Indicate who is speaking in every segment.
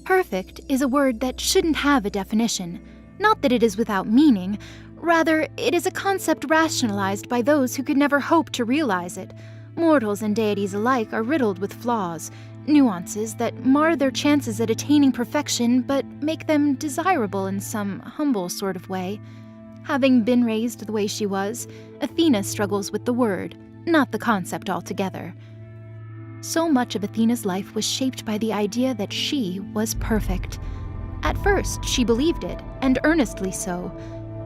Speaker 1: Perfect is a word that shouldn't have a definition. Not that it is without meaning, rather, it is a concept rationalized by those who could never hope to realize it. Mortals and deities alike are riddled with flaws, nuances that mar their chances at attaining perfection but make them desirable in some humble sort of way. Having been raised the way she was, Athena struggles with the word, not the concept altogether. So much of Athena's life was shaped by the idea that she was perfect. At first, she believed it, and earnestly so.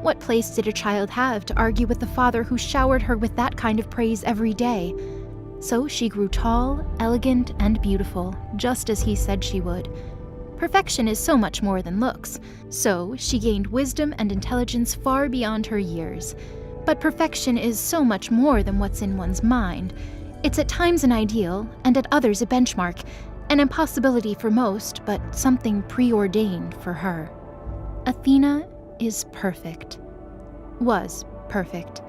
Speaker 1: What place did a child have to argue with the father who showered her with that kind of praise every day? So she grew tall, elegant, and beautiful, just as he said she would. Perfection is so much more than looks, so she gained wisdom and intelligence far beyond her years. But perfection is so much more than what's in one's mind. It's at times an ideal, and at others a benchmark, an impossibility for most, but something preordained for her. Athena is perfect. Was perfect.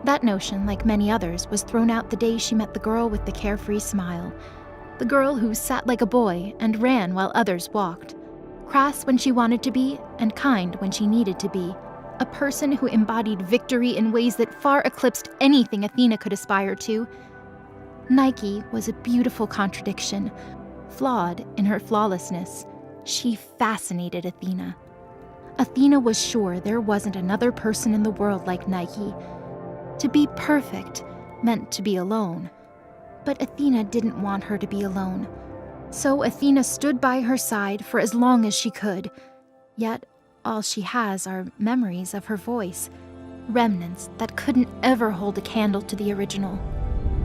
Speaker 1: That notion, like many others, was thrown out the day she met the girl with the carefree smile. The girl who sat like a boy and ran while others walked. Crass when she wanted to be, and kind when she needed to be. A person who embodied victory in ways that far eclipsed anything Athena could aspire to. Nike was a beautiful contradiction. Flawed in her flawlessness, she fascinated Athena. Athena was sure there wasn't another person in the world like Nike. To be perfect meant to be alone. But Athena didn't want her to be alone. So Athena stood by her side for as long as she could. Yet, all she has are memories of her voice, remnants that couldn't ever hold a candle to the original.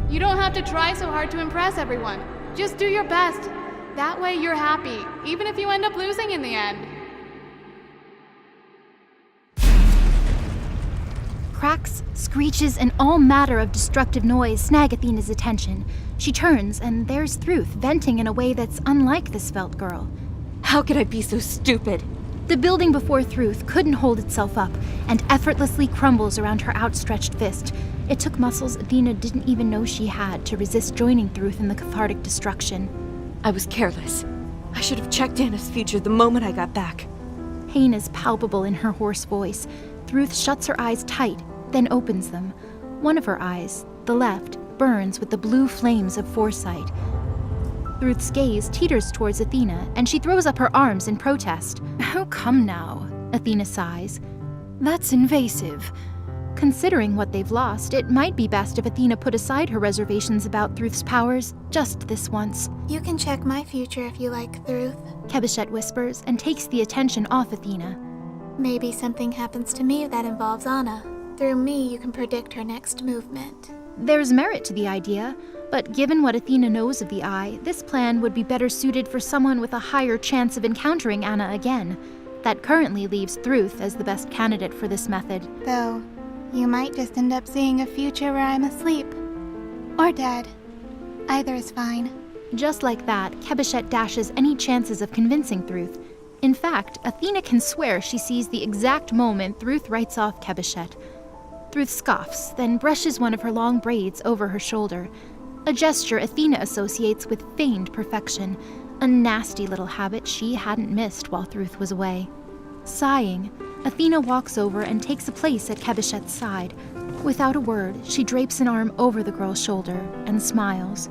Speaker 2: You don't have to try so hard to impress everyone. Just do your best. That way you're happy, even if you end up losing in the end.
Speaker 1: Cracks, screeches, and all matter of destructive noise snag Athena's attention. She turns, and there's Thruth venting in a way that's unlike the svelte girl.
Speaker 3: How could I be so stupid?
Speaker 1: The building before Thruth couldn't hold itself up, and effortlessly crumbles around her outstretched fist. It took muscles Athena didn't even know she had to resist joining Thruth in the cathartic destruction.
Speaker 3: I was careless. I should have checked Anna's future the moment I got back.
Speaker 1: Pain is palpable in her hoarse voice. Thruth shuts her eyes tight, then opens them. One of her eyes, the left, burns with the blue flames of foresight. Thruth's gaze teeters towards Athena, and she throws up her arms in protest. "Oh, come now," Athena sighs. "That's invasive." Considering what they've lost, it might be best if Athena put aside her reservations about Thruth's powers just this once.
Speaker 4: You can check my future if you like, Thruth.
Speaker 1: Kebeshet whispers and takes the attention off Athena.
Speaker 4: Maybe something happens to me that involves Anna. Through me, you can predict her next movement.
Speaker 1: There's merit to the idea, but given what Athena knows of the Eye, this plan would be better suited for someone with a higher chance of encountering Anna again. That currently leaves Thruth as the best candidate for this method.
Speaker 4: Though, you might just end up seeing a future where I'm asleep. Or dead. Either is fine.
Speaker 1: Just like that, Kebeshet dashes any chances of convincing Thruth. In fact, Athena can swear she sees the exact moment Thruth writes off Kebeshet. Thruth scoffs, then brushes one of her long braids over her shoulder. A gesture Athena associates with feigned perfection, a nasty little habit she hadn't missed while Thruth was away. Sighing, Athena walks over and takes a place at Kebeshet's side. Without a word, she drapes an arm over the girl's shoulder and smiles.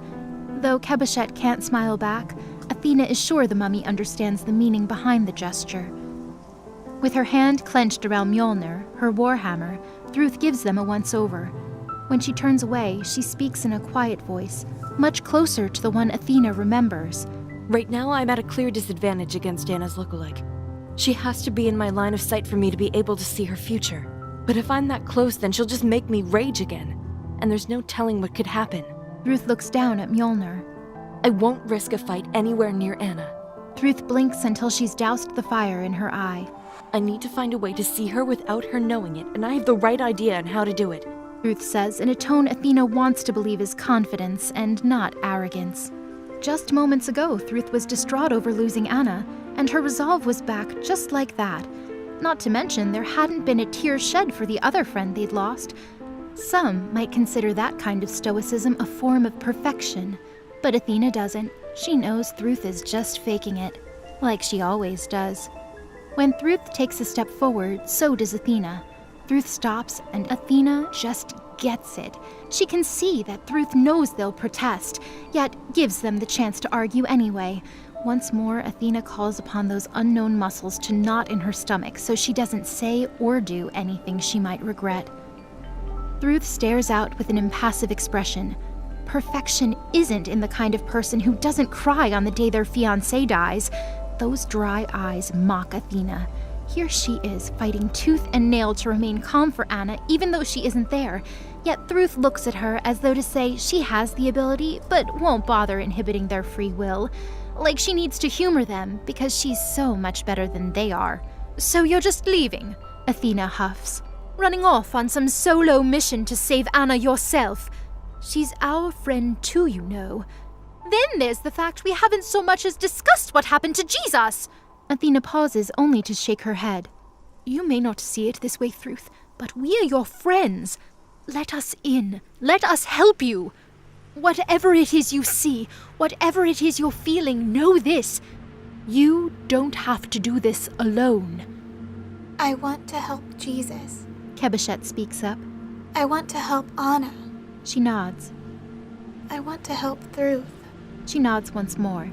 Speaker 1: Though Kebeshet can't smile back, Athena is sure the mummy understands the meaning behind the gesture. With her hand clenched around Mjolnir, her warhammer, Thruth gives them a once-over. When she turns away, she speaks in a quiet voice, much closer to the one Athena remembers.
Speaker 3: Right now, I'm at a clear disadvantage against Anna's lookalike. She has to be in my line of sight for me to be able to see her future. But if I'm that close, then she'll just make me rage again. And there's no telling what could happen.
Speaker 1: Thruth looks down at Mjolnir.
Speaker 3: I won't risk a fight anywhere near Anna.
Speaker 1: Thruth blinks until she's doused the fire in her eye.
Speaker 3: I need to find a way to see her without her knowing it, and I have the right idea on how to do it.
Speaker 1: Thruth says in a tone Athena wants to believe is confidence and not arrogance. Just moments ago, Thruth was distraught over losing Anna, and her resolve was back just like that. Not to mention, there hadn't been a tear shed for the other friend they'd lost. Some might consider that kind of stoicism a form of perfection, but Athena doesn't. She knows Thruth is just faking it. like she always does. When Thruth takes a step forward, so does Athena. Thruth stops, and Athena just gets it. She can see that Thruth knows they'll protest, yet gives them the chance to argue anyway. Once more, Athena calls upon those unknown muscles to knot in her stomach so she doesn't say or do anything she might regret. Thruth stares out with an impassive expression. Perfection isn't in the kind of person who doesn't cry on the day their fiancé dies. Those dry eyes mock Athena. Here she is, fighting tooth and nail to remain calm for Anna, even though she isn't there. Yet Thruth looks at her as though to say she has the ability, but won't bother inhibiting their free will. Like she needs to humor them, because she's so much better than they are. "So you're just leaving?" Athena huffs. "Running off on some solo mission to save Anna yourself? She's our friend too, you know. Then there's the fact we haven't so much as discussed what happened to Jesus." Athena pauses only to shake her head. "You may not see it this way, Thruth, but we are your friends. Let us in. Let us help you. Whatever it is you see, whatever it is you're feeling, know this. You don't have to do this alone."
Speaker 4: I want to help Jesus.
Speaker 1: Kebeshet speaks up.
Speaker 4: I want to help Anna.
Speaker 1: She nods.
Speaker 4: I want to help Thruth.
Speaker 1: She nods once more.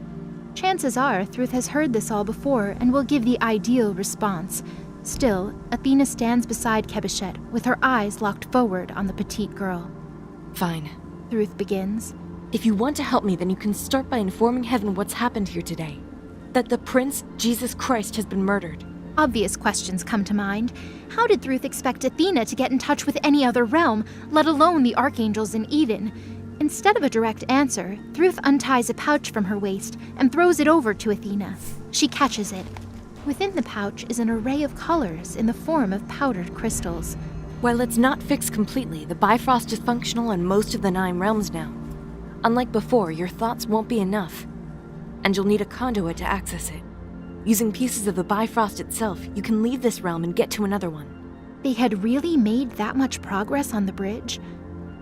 Speaker 1: Chances are Thruth has heard this all before and will give the ideal response. Still, Athena stands beside Kebeshet with her eyes locked forward on the petite girl.
Speaker 3: Fine.
Speaker 1: Thruth begins.
Speaker 3: If you want to help me, then you can start by informing Heaven what's happened here today. That the Prince, Jesus Christ, has been murdered.
Speaker 1: Obvious questions come to mind. How did Thruth expect Athena to get in touch with any other realm, let alone the archangels in Eden? Instead of a direct answer, Thruth unties a pouch from her waist and throws it over to Athena. She catches it. Within the pouch is an array of colors in the form of powdered crystals.
Speaker 3: While it's not fixed completely, the Bifrost is functional in most of the 9 realms now. Unlike before, your thoughts won't be enough, and you'll need a conduit to access it. Using pieces of the Bifrost itself, you can leave this realm and get to another one.
Speaker 1: They had really made that much progress on the bridge?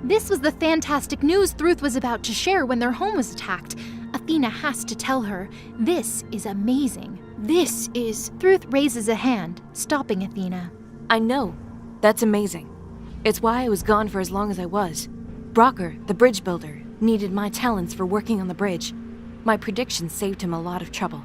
Speaker 1: This was the fantastic news Thruth was about to share when their home was attacked. Athena has to tell her, this is amazing. This is... Thruth raises a hand, stopping Athena.
Speaker 3: I know. That's amazing. It's why I was gone for as long as I was. Brocker, the bridge builder, needed my talents for working on the bridge. My predictions saved him a lot of trouble.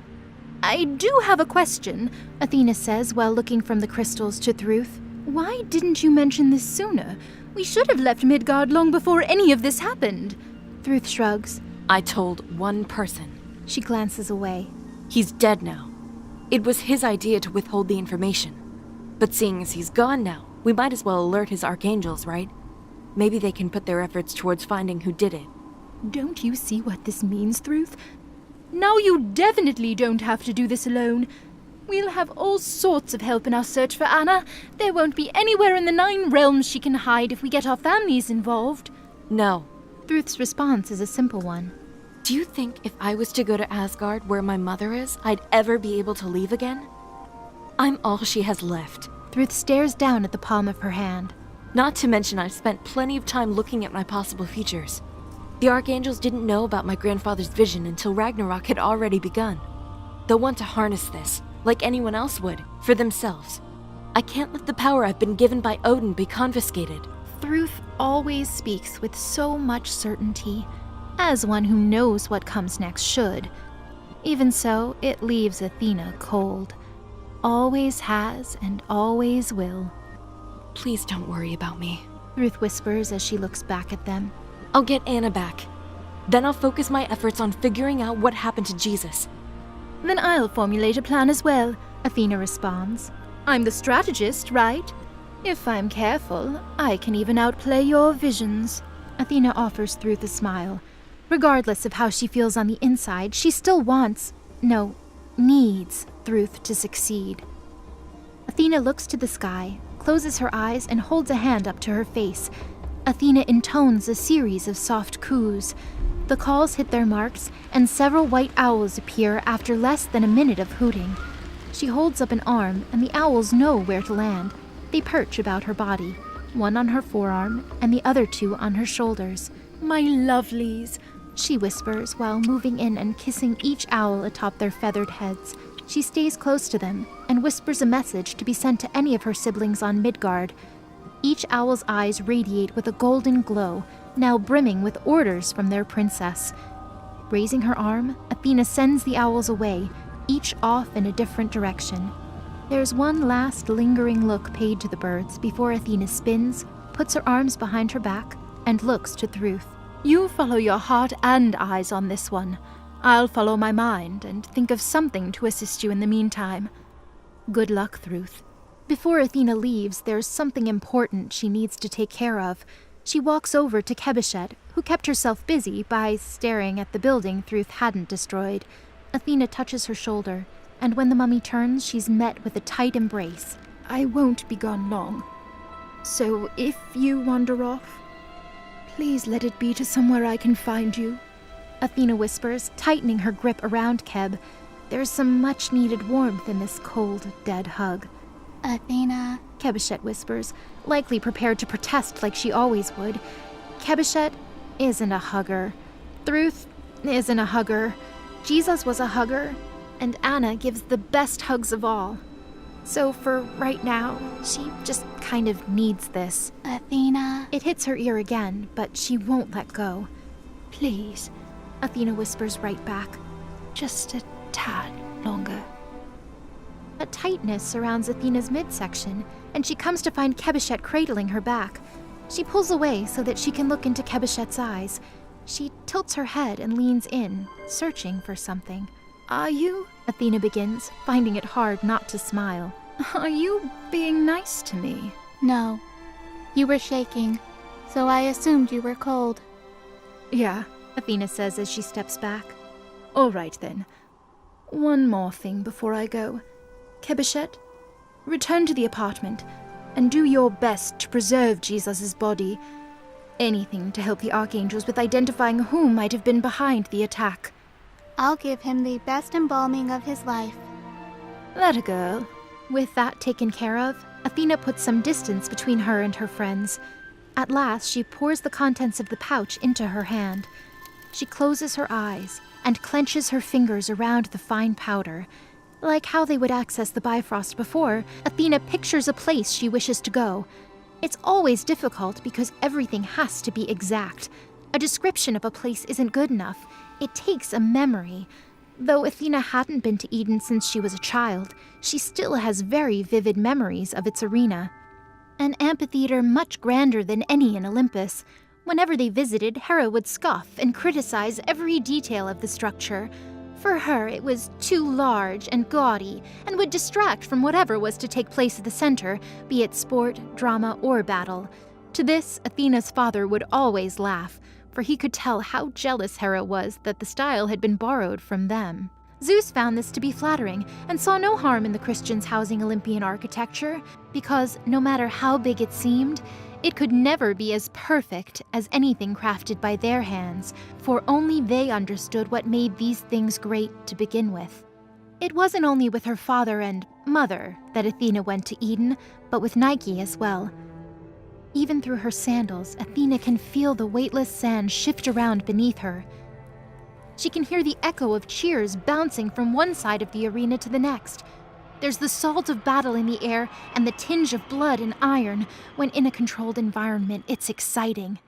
Speaker 1: I do have a question, Athena says while looking from the crystals to Thruth. Why didn't you mention this sooner? We should have left Midgard long before any of this happened. Thruth shrugs.
Speaker 3: I told one person.
Speaker 1: She glances away.
Speaker 3: He's dead now. It was his idea to withhold the information. But seeing as he's gone now, we might as well alert his archangels, right? Maybe they can put their efforts towards finding who did it.
Speaker 1: Don't you see what this means, Thruth? Now you definitely don't have to do this alone. We'll have all sorts of help in our search for Anna. There won't be anywhere in the 9 realms she can hide if we get our families involved.
Speaker 3: No.
Speaker 1: Thruth's response is a simple one.
Speaker 3: Do you think if I was to go to Asgard, where my mother is, I'd ever be able to leave again? I'm all she has left.
Speaker 1: Thruth stares down at the palm of her hand.
Speaker 3: Not to mention I've spent plenty of time looking at my possible futures. The Archangels didn't know about my grandfather's vision until Ragnarok had already begun. They'll want to harness this, like anyone else would, for themselves. I can't let the power I've been given by Odin be confiscated.
Speaker 1: Thruth always speaks with so much certainty, as one who knows what comes next should. Even so, it leaves Athena cold. Always has and always will.
Speaker 3: Please don't worry about me,
Speaker 1: Thruth whispers as she looks back at them.
Speaker 3: I'll get Anna back. Then I'll focus my efforts on figuring out what happened to Jesus.
Speaker 1: Then I'll formulate a plan as well, Athena responds. I'm the strategist, right? If I'm careful, I can even outplay your visions. Athena offers Thruth a smile. Regardless of how she feels on the inside, she still needs Thruth to succeed. Athena looks to the sky, closes her eyes, and holds a hand up to her face. Athena intones a series of soft coos. The calls hit their marks, and several white owls appear after less than a minute of hooting. She holds up an arm, and the owls know where to land. They perch about her body, one on her forearm, and the other 2 on her shoulders. My lovelies, she whispers while moving in and kissing each owl atop their feathered heads. She stays close to them and whispers a message to be sent to any of her siblings on Midgard. Each owl's eyes radiate with a golden glow, now brimming with orders from their princess. Raising her arm, Athena sends the owls away, each off in a different direction. There's one last lingering look paid to the birds before Athena spins, puts her arms behind her back, and looks to Thruth. You follow your heart and eyes on this one. I'll follow my mind and think of something to assist you in the meantime. Good luck, Thruth. Before Athena leaves, there's something important she needs to take care of. She walks over to Kebeshet, who kept herself busy by staring at the building Thruth hadn't destroyed. Athena touches her shoulder, and when the mummy turns, she's met with a tight embrace. I won't be gone long. So if you wander off, please let it be to somewhere I can find you. Athena whispers, tightening her grip around Keb. There's some much-needed warmth in this cold, dead hug.
Speaker 4: Athena.
Speaker 1: Kebeshet whispers, likely prepared to protest like she always would. Kebeshet isn't a hugger. Thruth isn't a hugger. Jesus was a hugger, and Anna gives the best hugs of all. So for right now, she just kind of needs this.
Speaker 4: Athena.
Speaker 1: It hits her ear again, but she won't let go. Please, Athena whispers right back. Just a tad longer. A tightness surrounds Athena's midsection, and she comes to find Kebeshet cradling her back. She pulls away so that she can look into Kebeshet's eyes. She tilts her head and leans in, searching for something. Are you? Athena begins, finding it hard not to smile. Are you being nice to me?
Speaker 4: No. You were shaking, so I assumed you were cold.
Speaker 1: Yeah, Athena says as she steps back. All right then. One more thing before I go. Kebeshet, return to the apartment and do your best to preserve Jesus' body. Anything to help the archangels with identifying who might have been behind the attack.
Speaker 4: I'll give him the best embalming of his life.
Speaker 1: That a girl. With that taken care of, Athena puts some distance between her and her friends. At last, she pours the contents of the pouch into her hand. She closes her eyes and clenches her fingers around the fine powder. Like how they would access the Bifrost before, Athena pictures a place she wishes to go. It's always difficult because everything has to be exact. A description of a place isn't good enough. It takes a memory. Though Athena hadn't been to Eden since she was a child, she still has very vivid memories of its arena. An amphitheater much grander than any in Olympus. Whenever they visited, Hera would scoff and criticize every detail of the structure. For her, it was too large and gaudy, and would distract from whatever was to take place at the center, be it sport, drama, or battle. To this, Athena's father would always laugh, for he could tell how jealous Hera was that the style had been borrowed from them. Zeus found this to be flattering, and saw no harm in the Christians housing Olympian architecture, because no matter how big it seemed, it could never be as perfect as anything crafted by their hands, for only they understood what made these things great to begin with. It wasn't only with her father and mother that Athena went to Eden, but with Nike as well. Even through her sandals, Athena can feel the weightless sand shift around beneath her. She can hear the echo of cheers bouncing from one side of the arena to the next. There's the salt of battle in the air and the tinge of blood and iron. When in a controlled environment, it's exciting.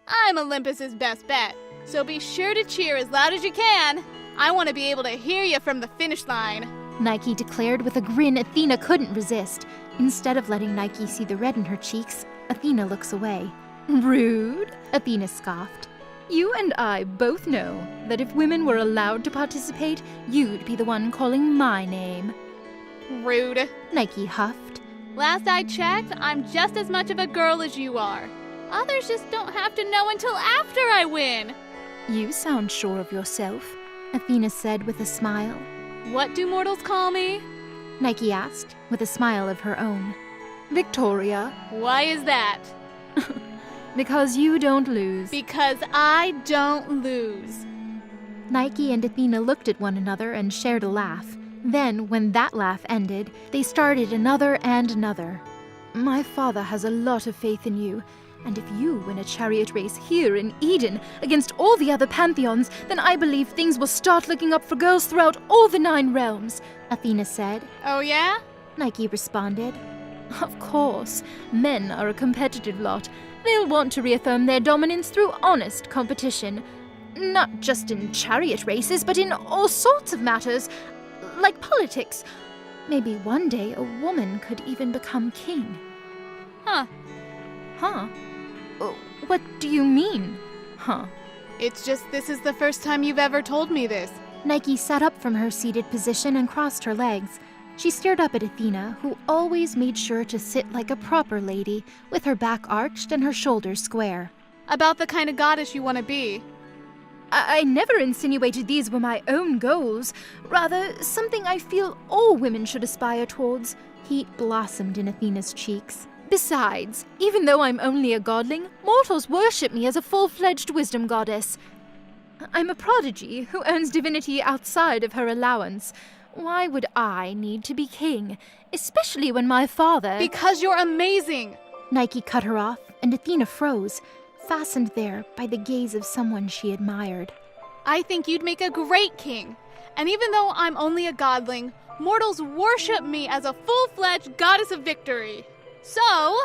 Speaker 2: I'm Olympus's best bet, so be sure to cheer as loud as you can. I want to be able to hear you from the finish line.
Speaker 1: Nike declared with a grin Athena couldn't resist. Instead of letting Nike see the red in her cheeks, Athena looks away. Rude, Athena scoffed. You and I both know that if women were allowed to participate, you'd be the one calling my name.
Speaker 2: Rude.
Speaker 1: Nike huffed.
Speaker 2: Last I checked, I'm just as much of a girl as you are. Others just don't have to know until after I win.
Speaker 1: You sound sure of yourself, Athena said with a smile.
Speaker 2: What do mortals call me?
Speaker 1: Nike asked, with a smile of her own. Victoria.
Speaker 2: Why is that?
Speaker 1: Because you don't lose.
Speaker 2: Because I don't lose.
Speaker 1: Nike and Athena looked at one another and shared a laugh. Then, when that laugh ended, they started another and another. My father has a lot of faith in you, And if you win a chariot race here in Eden against all the other pantheons, then I believe things will start looking up for girls throughout all the 9 realms, Athena said.
Speaker 2: Oh, yeah?
Speaker 1: Nike responded. Of course, men are a competitive lot. They'll want to reaffirm their dominance through honest competition. Not just in chariot races, but in all sorts of matters, like politics. Maybe one day a woman could even become king.
Speaker 2: Huh.
Speaker 1: Huh? What do you mean, huh?
Speaker 2: It's just this is the first time you've ever told me this.
Speaker 1: Nike sat up from her seated position and crossed her legs. She stared up at Athena, who always made sure to sit like a proper lady, with her back arched and her shoulders square.
Speaker 2: About the kind of goddess you want to be.
Speaker 1: I never insinuated these were my own goals. Rather, something I feel all women should aspire towards. Heat blossomed in Athena's cheeks. Besides, even though I'm only a godling, mortals worship me as a full-fledged wisdom goddess. I'm a prodigy who earns divinity outside of her allowance. Why would I need to be king, especially when my father—
Speaker 2: Because you're amazing!
Speaker 1: Nike cut her off, and Athena froze, fastened there by the gaze of someone she admired.
Speaker 2: I think you'd make a great king. And even though I'm only a godling, mortals worship me as a full-fledged goddess of victory. So,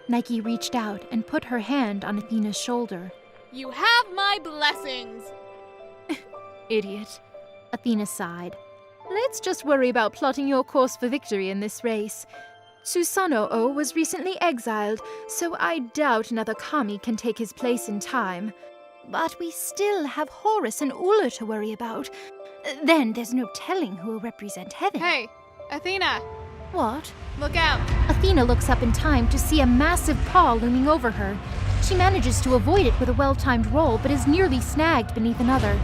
Speaker 1: Nike reached out and put her hand on Athena's shoulder.
Speaker 2: you have my blessings.
Speaker 1: Idiot. Athena sighed. Let's just worry about plotting your course for victory in this race. Susanoo was recently exiled, so I doubt another kami can take his place in time. But we still have Horus and Ula to worry about. Then there's no telling who will represent heaven.
Speaker 2: Hey, Athena,
Speaker 1: What?
Speaker 2: look out.
Speaker 1: Athena looks up in time to see a massive paw looming over her. She manages to avoid it with a well-timed roll, but is nearly snagged beneath another.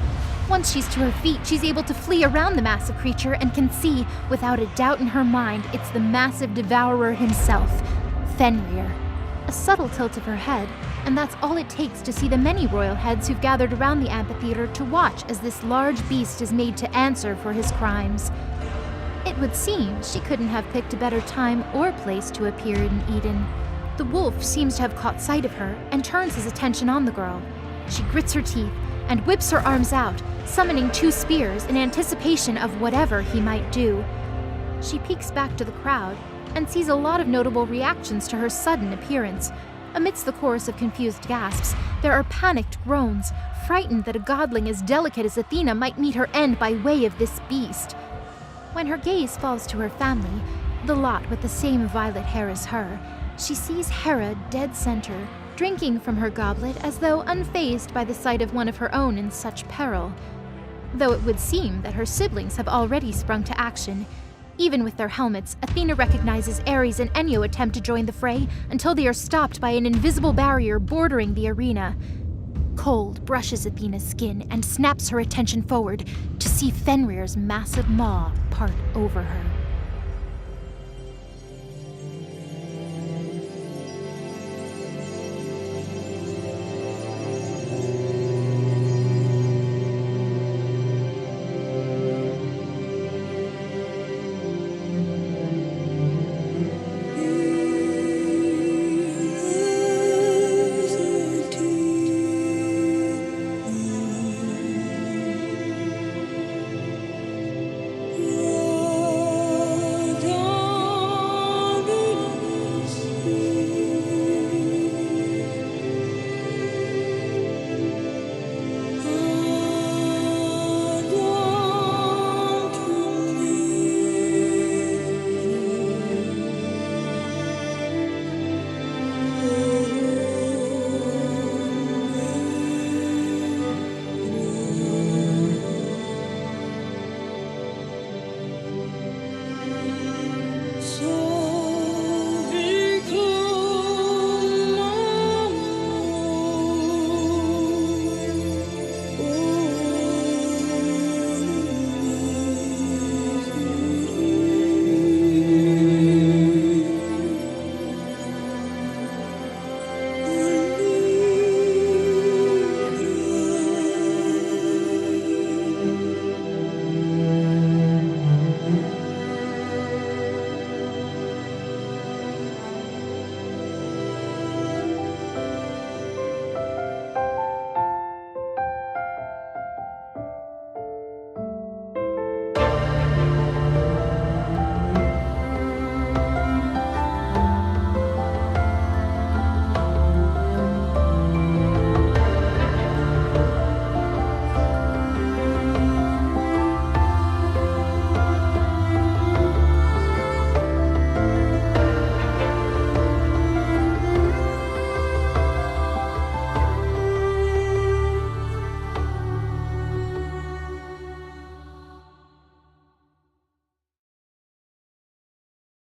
Speaker 1: Once she's to her feet, she's able to flee around the massive creature and can see, without a doubt in her mind, it's the massive devourer himself, Fenrir. A subtle tilt of her head, and that's all it takes to see the many royal heads who've gathered around the amphitheater to watch as this large beast is made to answer for his crimes. It would seem she couldn't have picked a better time or place to appear in Eden. The wolf seems to have caught sight of her and turns his attention on the girl. She grits her teeth and whips her arms out, summoning 2 spears in anticipation of whatever he might do. She peeks back to the crowd and sees a lot of notable reactions to her sudden appearance. Amidst the chorus of confused gasps, there are panicked groans, frightened that a godling as delicate as Athena might meet her end by way of this beast. When her gaze falls to her family, the lot with the same violet hair as her, she sees Hera dead center, drinking from her goblet as though unfazed by the sight of one of her own in such peril. Though it would seem that her siblings have already sprung to action. Even with their helmets, Athena recognizes Ares and Enyo attempt to join the fray until they are stopped by an invisible barrier bordering the arena. Cold brushes Athena's skin and snaps her attention forward to see Fenrir's massive maw part over her.